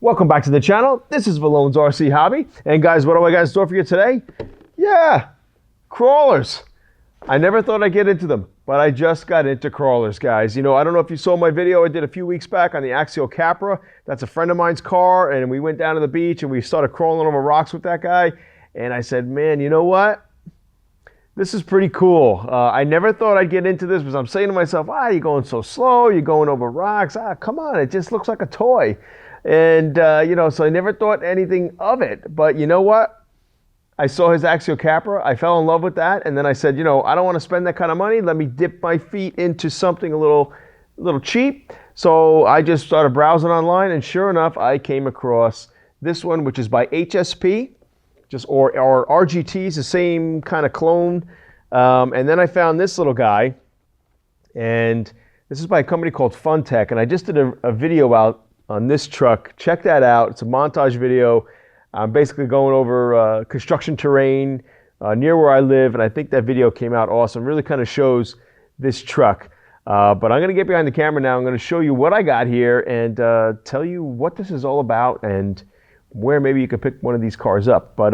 Welcome back to the channel. This is Valone's RC Hobby. And guys, what do I got in store for you today? Yeah, crawlers. I never thought I'd get into them, but I just got into crawlers, guys. You know, I don't know if you saw my video I did a few weeks back on the Axial Capra. That's a friend of mine's car, and we went down to the beach and we started crawling over rocks with that guy. And I said, man, you know what? This is pretty cool. I never thought I'd get into this because I'm saying to myself, you're going so slow, you're going over rocks. Come on, it just looks like a toy. And, you know, so I never thought anything of it. But you know what? I saw his Axial Capra. I fell in love with that. And then I said, you know, I don't want to spend that kind of money. Let me dip my feet into something a little cheap. So I just started browsing online. And sure enough, I came across this one, which is by HSP, or RGT, is the same kind of clone. And then I found this little guy. And this is by a company called Funtech. And I just did a video out on this truck. Check that out. It's a montage video. I'm basically going over construction terrain near where I live, and I think that video came out awesome. Really kind of shows this truck. But I'm going to get behind the camera now. I'm going to show you what I got here and tell you what this is all about and where maybe you can pick one of these cars up. But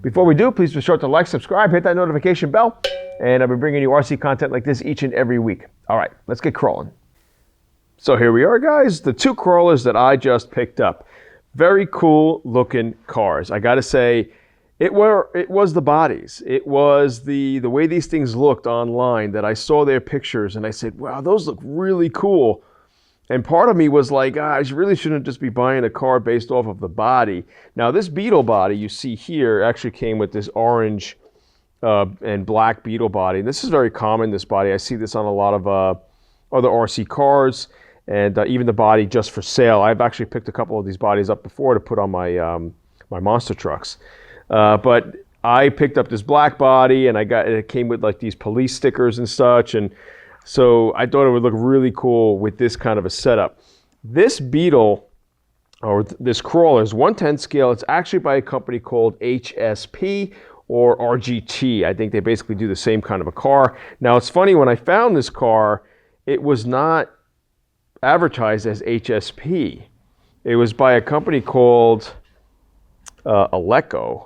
before we do, please be sure to like, subscribe, hit that notification bell, and I'll be bringing you RC content like this each and every week. All right, let's get crawling. So here we are, guys, the two crawlers that I just picked up. Very cool looking cars. I got to say, it was the bodies. It was the way these things looked online that I saw their pictures and I said, wow, those look really cool. And part of me was like, I really shouldn't just be buying a car based off of the body. Now, this Beetle body you see here actually came with this orange and black Beetle body. And this is very common, this body. I see this on a lot of other RC cars. And even the body just for sale. I've actually picked a couple of these bodies up before to put on my my monster trucks. But I picked up this black body, and it came with like these police stickers and such. And so I thought it would look really cool with this kind of a setup. This Beetle, or this crawler, is 1/10 scale. It's actually by a company called HSP or RGT. I think they basically do the same kind of a car. Now it's funny, when I found this car, it was not advertised as HSP. It was by a company called Outlaw,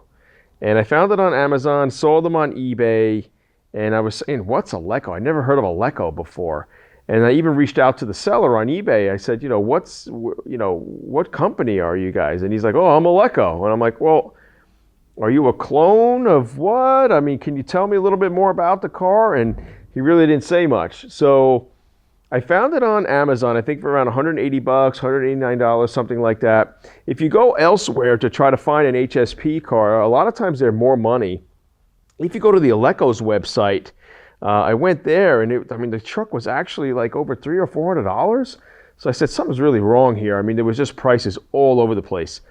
and I found it on Amazon, saw them on eBay, and I was saying, what's Outlaw? I never heard of Outlaw before. And I even reached out to the seller on eBay. I said, what company are you guys? And he's like, oh, I'm Outlaw. And I'm like, well, are you a clone of what? I mean, can you tell me a little bit more about the car? And he really didn't say much. So I found it on Amazon, I think for around $180, $189, something like that. If you go elsewhere to try to find an HSP car, a lot of times they're more money. If you go to the Outlaws website, I went there, and the truck was actually like over $300 or $400. So I said, something's really wrong here. I mean, there was just prices all over the place.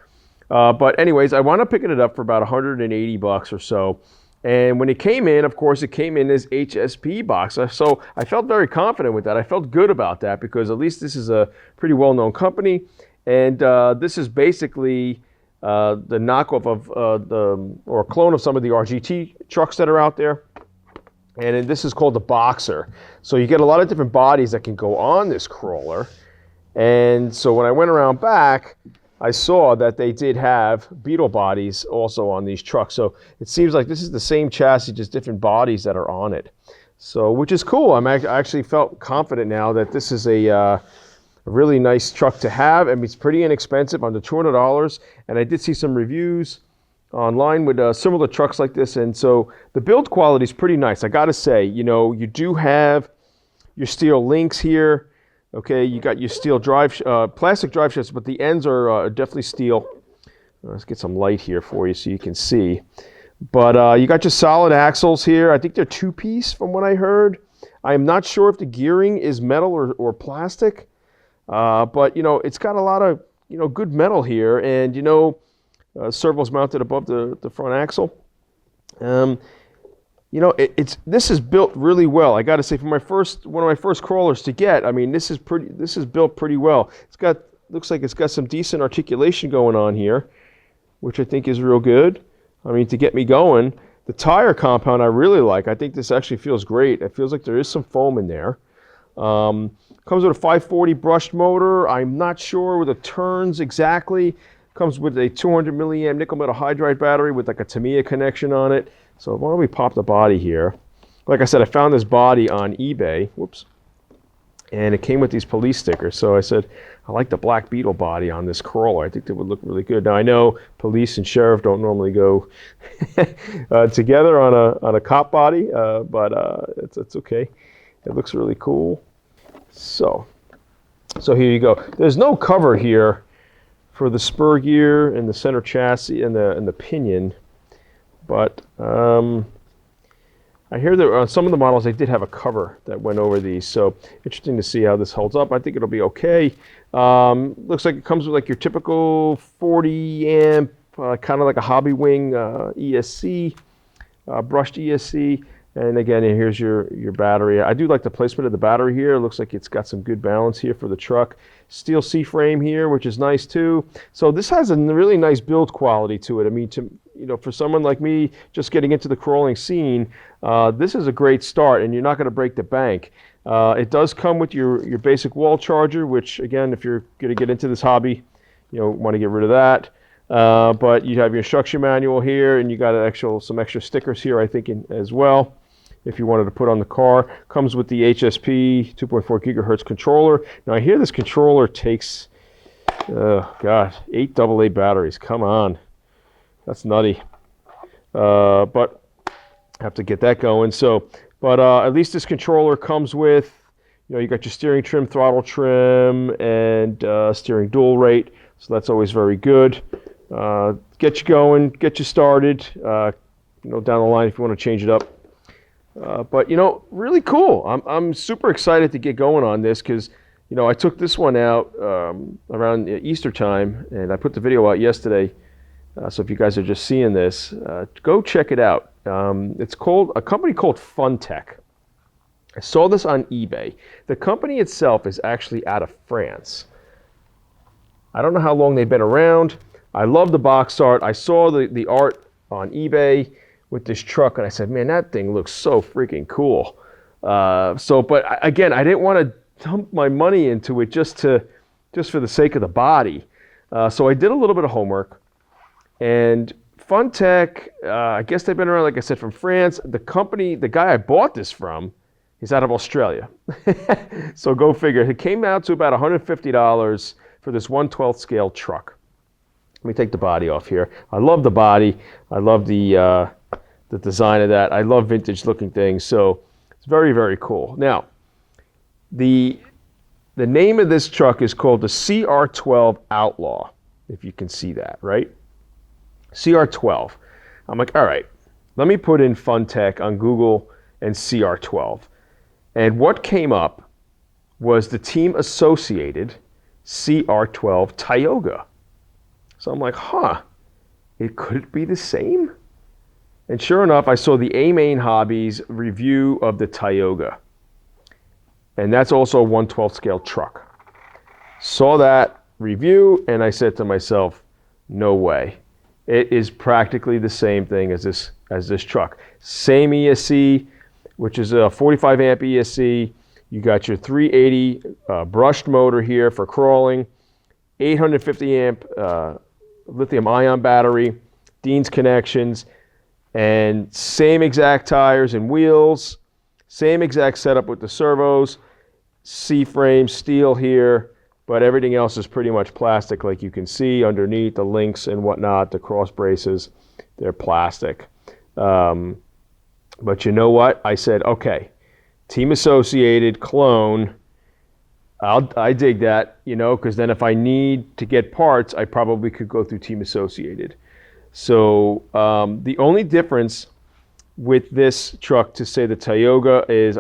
But anyways, I wound up picking it up for about $180 or so. And when it came in, of course, it came in as HSP Boxer. So I felt very confident with that. I felt good about that because at least this is a pretty well-known company. And this is basically the knockoff of or a clone of some of the RGT trucks that are out there. And this is called the Boxer. So you get a lot of different bodies that can go on this crawler. And so when I went around back, I saw that they did have Beetle bodies also on these trucks. So it seems like this is the same chassis, just different bodies that are on it. So, which is cool. I actually felt confident now that this is a really nice truck to have. I mean, it's pretty inexpensive, under $200. And I did see some reviews online with similar trucks like this. And so the build quality is pretty nice. I got to say, you know, you do have your steel links here. Okay, you got your steel plastic drive shafts, but the ends are definitely steel. Let's get some light here for you so you can see. But you got your solid axles here. I think they're two-piece from what I heard. I am not sure if the gearing is metal or plastic, but you know, it's got a lot of good metal here, and servos mounted above the front axle. You know, this is built really well. I got to say, for one of my first crawlers to get, I mean, this is built pretty well. Looks like it's got some decent articulation going on here, which I think is real good. I mean, to get me going. The tire compound I really like. I think this actually feels great. It feels like there is some foam in there. Comes with a 540 brushed motor. I'm not sure with the turns exactly. Comes with a 200 milliamp nickel metal hydride battery with like a Tamiya connection on it. So why don't we pop the body here? Like I said, I found this body on eBay. Whoops. And it came with these police stickers. So I said, I like the black Beetle body on this crawler. I think that would look really good. Now I know police and sheriff don't normally go together on a cop body, but it's okay. It looks really cool. So here you go. There's no cover here for the spur gear and the center chassis and the pinion, but I hear that on some of the models they did have a cover that went over these, so interesting to see how this holds up. I think it'll be okay. Looks like it comes with like your typical 40 amp, kind of like a hobby wing ESC, brushed ESC. And again, here's your battery. I do like the placement of the battery here. It looks like it's got some good balance here for the truck. Steel C-frame here, which is nice too. So this has a really nice build quality to it. I mean, for someone like me just getting into the crawling scene, this is a great start, and you're not going to break the bank. It does come with your basic wall charger, which again, if you're going to get into this hobby, want to get rid of that. But you have your instruction manual here, and you got some extra stickers here, I think, as well. If you wanted to put on the car. Comes with the HSP 2.4 gigahertz controller. Now I hear this controller takes, 8 AA batteries. Come on. That's nutty. But I have to get that going. But at least this controller comes with, you got your steering trim, throttle trim, and steering dual rate. So that's always very good. Get you going, get you started, down the line if you want to change it up. But really cool. I'm super excited to get going on this because, I took this one out around Easter time, and I put the video out yesterday. So if you guys are just seeing this, go check it out. It's a company called FUNTech. I saw this on eBay. The company itself is actually out of France. I don't know how long they've been around. I love the box art. I saw the art on eBay with this truck, and I said, man, that thing looks so freaking cool. But again, I didn't want to dump my money into it just for the sake of the body. So I did a little bit of homework, and FUNTech, I guess they've been around, like I said, from France. The guy I bought this from, he's out of Australia. So go figure. It came out to about $150 for this 1/12 scale truck. Let me take the body off here. I love the body. I love the design of that. I love vintage looking things. So it's very, very cool. Now, the name of this truck is called the CR12 Outlaw, if you can see that, right? CR12. I'm like, all right, let me put in FUNTech on Google and CR12. And what came up was the team associated CR12 Tioga. So I'm like, could it be the same? And sure enough, I saw the A-Main Hobbies review of the Tioga. And that's also a 1/12 scale truck. Saw that review, and I said to myself, no way. It is practically the same thing as this truck. Same ESC, which is a 45 amp ESC. You got your 380 brushed motor here for crawling, 850 amp lithium ion battery, Dean's connections, and same exact tires and wheels, same exact setup with the servos, C-frame, steel here, but everything else is pretty much plastic, like you can see underneath the links and whatnot, the cross braces, they're plastic. But you know what? I said, okay, team associated, clone, I dig that, because then if I need to get parts, I probably could go through team associated. So the only difference with this truck to say the Tioga is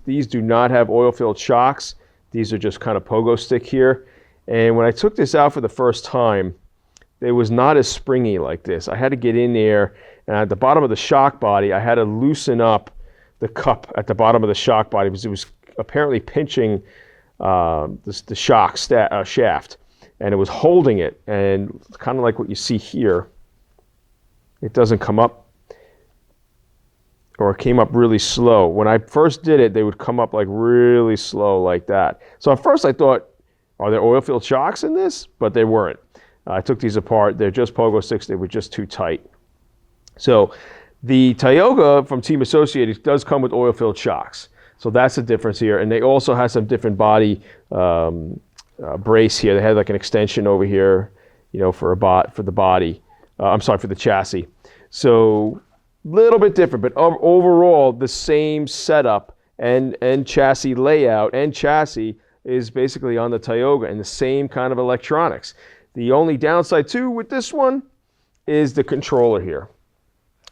these do not have oil-filled shocks. These are just kind of pogo stick here. And when I took this out for the first time, it was not as springy like this. I had to get in there, and at the bottom of the shock body, I had to loosen up the cup at the bottom of the shock body because it was apparently pinching the shock shaft, and it was holding it. And kind of like what you see here, it doesn't come up or came up really slow. When I first did it, they would come up like really slow like that. So at first I thought, are there oil-filled shocks in this? But they weren't. I took these apart. They're just pogo sticks. They were just too tight. So the Tioga from Team Associated does come with oil-filled shocks. So that's the difference here. And they also have some different body brace here. They had like an extension over here, you know, for the body. I'm sorry, for the chassis. So a little bit different, but overall the same setup and chassis layout and chassis is basically on the Tioga, and the same kind of electronics. The only downside too with this one is the controller here.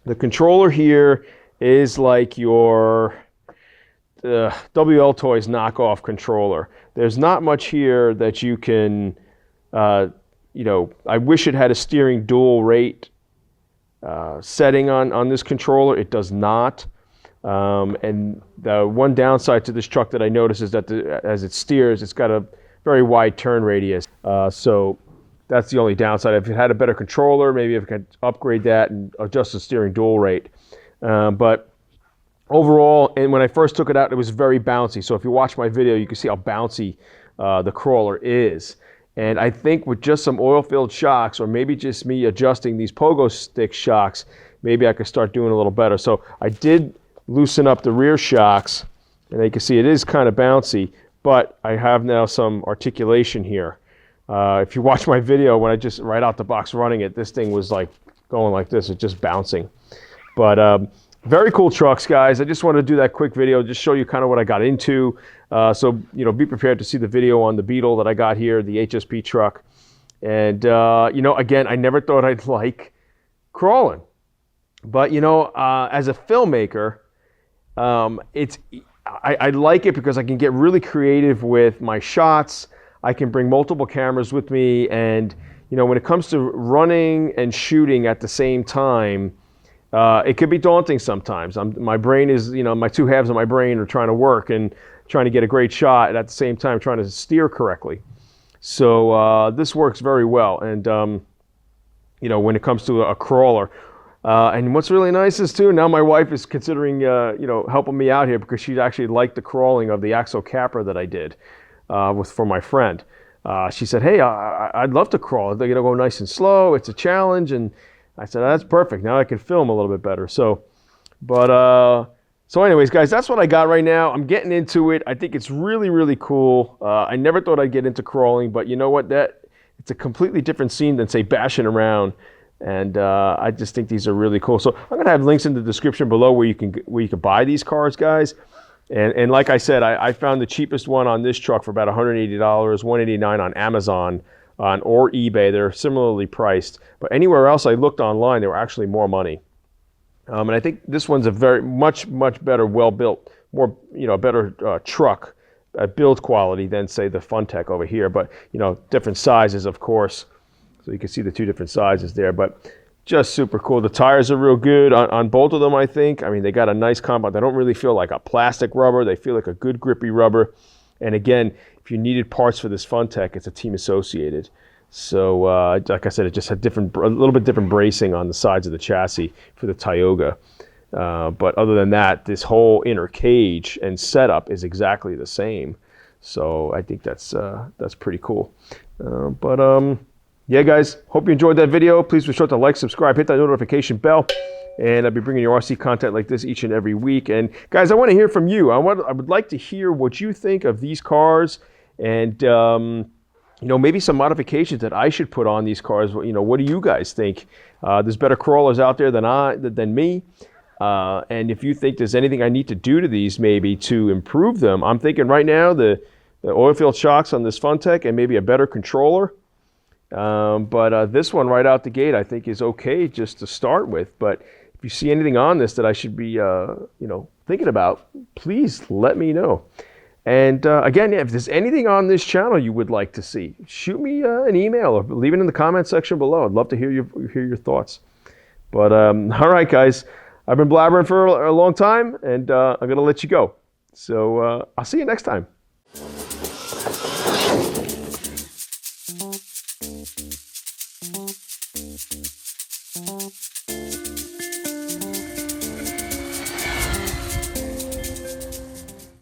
The controller here is like your WL Toys knockoff controller. There's not much here that you can, you know, I wish it had a steering dual rate setting on this controller. It does not. And the one downside to this truck that I noticed is that as it steers, it's got a very wide turn radius. So that's the only downside. If it had a better controller, maybe if it could upgrade that and adjust the steering dual rate. But overall, and when I first took it out, it was very bouncy. So if you watch my video, you can see how bouncy the crawler is. And I think with just some oil-filled shocks, or maybe just me adjusting these pogo stick shocks, maybe I could start doing a little better. So I did loosen up the rear shocks, and you can see it is kind of bouncy, but I have now some articulation here. If you watch my video, when I just right out the box running it, this thing was like going like this, it's just bouncing. But very cool trucks, guys. I just wanted to do that quick video, just show you kind of what I got into. So, you know, be prepared to see the video on the Beetle that I got here, the HSP truck. And, you know, again, I never thought I'd like crawling. But, you know, as a filmmaker, I like it because I can get really creative with my shots. I can bring multiple cameras with me. And, you know, when it comes to running and shooting at the same time, it can be daunting sometimes. My brain is, you know, my two halves of my brain are trying to work and trying to get a great shot, and at the same time trying to steer correctly. So this works very well. And, you know, when it comes to a crawler. And what's really nice is too, now my wife is considering, you know, helping me out here because she actually liked the crawling of the axle capper that I did for my friend. She said, hey, I'd love to crawl. They're going to go nice and slow. It's a challenge. And I said, that's perfect. Now I can film a little bit better. So, so anyways, guys, that's what I got right now. I'm getting into it. I think it's really, really cool. I never thought I'd get into crawling, but you know what? It's a completely different scene than, say, bashing around. And I just think these are really cool. So I'm going to have links in the description below where you can buy these cars, guys. And like I said, I found the cheapest one on this truck for about $180, $189 on Amazon or eBay. They're similarly priced. But anywhere else I looked online, they were actually more money. And I think this one's a very much better, well-built, more, you know, better truck build quality than, say, the Funtech over here. But, you know, different sizes, of course. So you can see the two different sizes there. But just super cool. The tires are real good on both of them, I think. I mean, they got a nice compound. They don't really feel like a plastic rubber. They feel like a good grippy rubber. And again, if you needed parts for this Funtech, it's a Team Associated. So like I said, it just had a little bit different bracing on the sides of the chassis for the Tioga. But other than that, this whole inner cage and setup is exactly the same. So I think that's pretty cool. Yeah, guys, hope you enjoyed that video. Please be sure to like, subscribe, hit that notification bell. And I'll be bringing you RC content like this each and every week. And guys, I want to hear from you. I would like to hear what you think of these cars, and you know, maybe some modifications that I should put on these cars. You know, what do you guys think? There's better crawlers out there than me. And if you think there's anything I need to do to these maybe to improve them, I'm thinking right now the oil-filled shocks on this Funtech and maybe a better controller. But this one right out the gate I think is okay just to start with. But if you see anything on this that I should be you know, thinking about, please let me know. And again, if there's anything on this channel you would like to see, shoot me an email or leave it in the comment section below. I'd love to hear your thoughts. But all right, guys, I've been blabbering for a long time, and I'm going to let you go. So I'll see you next time.